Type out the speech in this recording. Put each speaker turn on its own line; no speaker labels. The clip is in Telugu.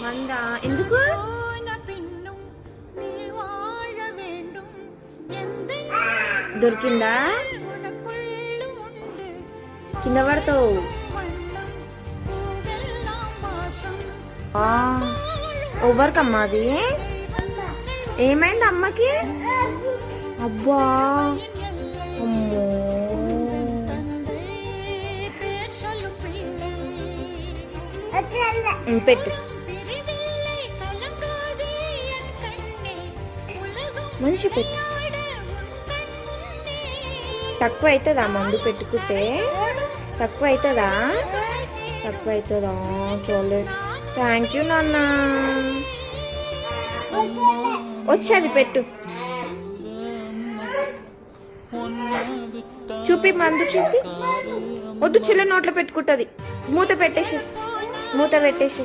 మందా ఎందుకు దొరికిందా కింద పడతావు ఎవరికమ్మా అది ఏమైంది అమ్మకి అబ్బా అమ్మో పెట్టు మంచి పెట్టు తక్కువ అవుతుందా మందు పెట్టుకుంటే తక్కువ అవుతుందా చూడలేదు థ్యాంక్ యూ నాన్న వచ్చేది పెట్టు చూపి మందు చూపి వద్దు చిల్ల నోట్లో పెట్టుకుంటుంది మూత పెట్టేసి